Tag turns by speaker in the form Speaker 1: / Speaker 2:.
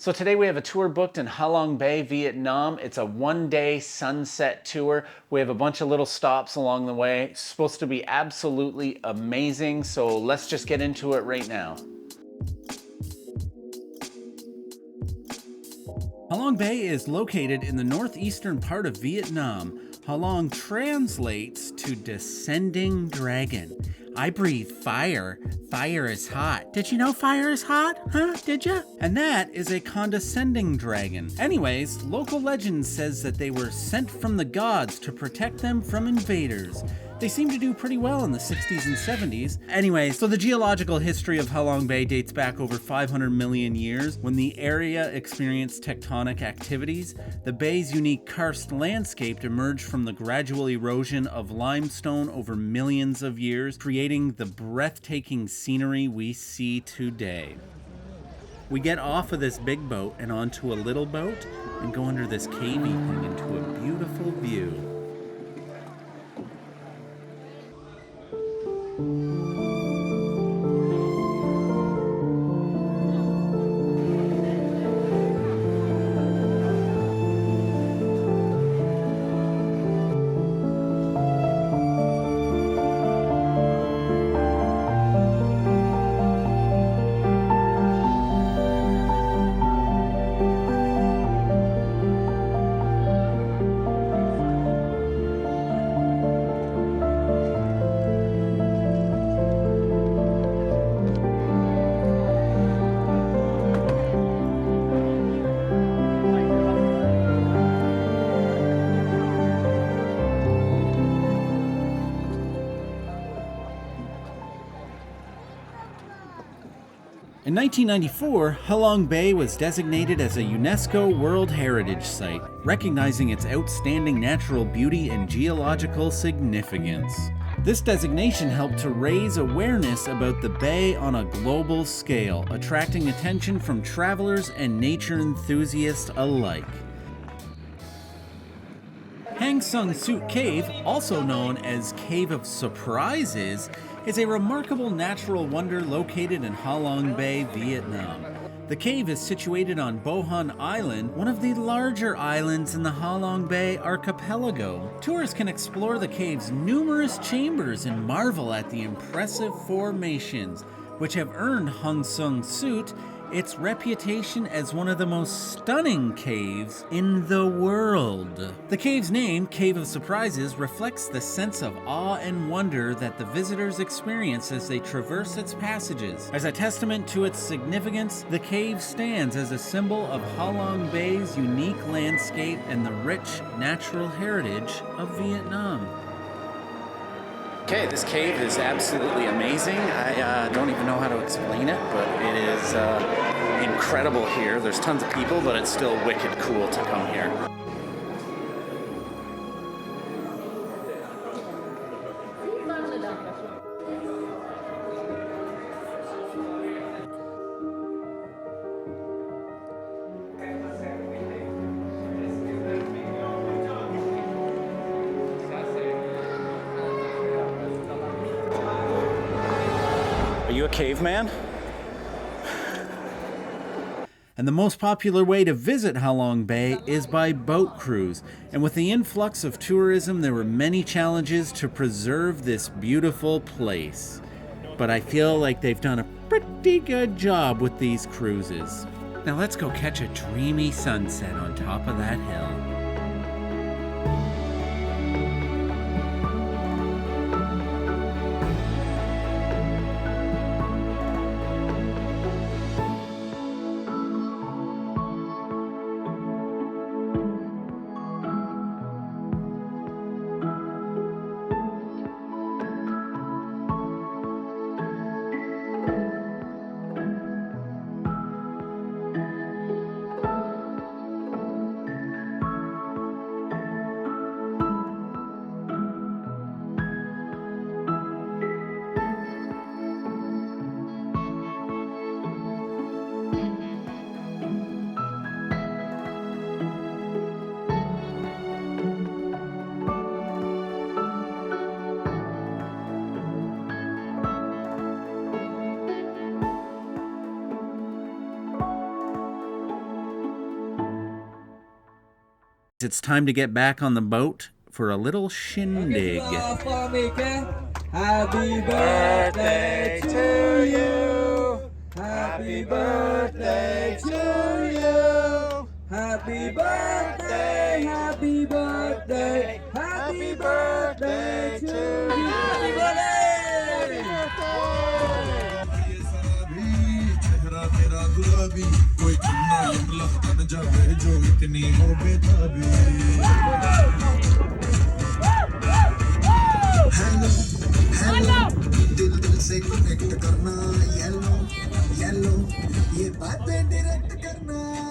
Speaker 1: So today we have a tour booked in Halong Bay, Vietnam. It's a one-day sunset tour. We have a bunch of little stops along the way. It's supposed to be absolutely amazing, so let's just get into it right now. Halong Bay is located in the northeastern part of Vietnam. Halong translates to descending dragon. I breathe fire. Fire is hot. Did you know fire is hot? Huh? Did ya? And that is a condescending dragon. Anyways, local legend says that they were sent from the gods to protect them from invaders. They seem to do pretty well in the 60s and 70s. Anyway, so the geological history of Halong Bay dates back over 500 million years when the area experienced tectonic activities. The bay's unique karst landscape emerged from the gradual erosion of limestone over millions of years, creating the breathtaking scenery we see today. We get off of this big boat and onto a little boat and go under this cavey thing into a beautiful view. In 1994, Halong Bay was designated as a UNESCO World Heritage Site, recognizing its outstanding natural beauty and geological significance. This designation helped to raise awareness about the bay on a global scale, attracting attention from travelers and nature enthusiasts alike. Hang Sung Sut Cave, also known as Cave of Surprises, is a remarkable natural wonder located in Halong Bay, Vietnam. The cave is situated on Bo Han Island, one of the larger islands in the Halong Bay archipelago. Tourists can explore the cave's numerous chambers and marvel at the impressive formations, which have earned Hang Sung Sut its reputation as one of the most stunning caves in the world. The cave's name, Cave of Surprises, reflects the sense of awe and wonder that the visitors experience as they traverse its passages. As a testament to its significance, the cave stands as a symbol of Halong Bay's unique landscape and the rich natural heritage of Vietnam. Okay, this cave is absolutely amazing. I don't even know how to explain it, but it is incredible here. There's tons of people, but it's still wicked cool to come here. Are you a caveman? And the most popular way to visit Halong Bay is by boat cruise. And with the influx of tourism, there were many challenges to preserve this beautiful place. But I feel like they've done a pretty good job with these cruises. Now let's go catch a dreamy sunset on top of that hill. It's time to get back on the boat for a little shindig.
Speaker 2: Happy birthday to you. Happy birthday to you. Happy birthday, happy birthday, happy birthday to you. Happy birthday! दिल दिल से connect करना yellow yellow ये बातें direct करना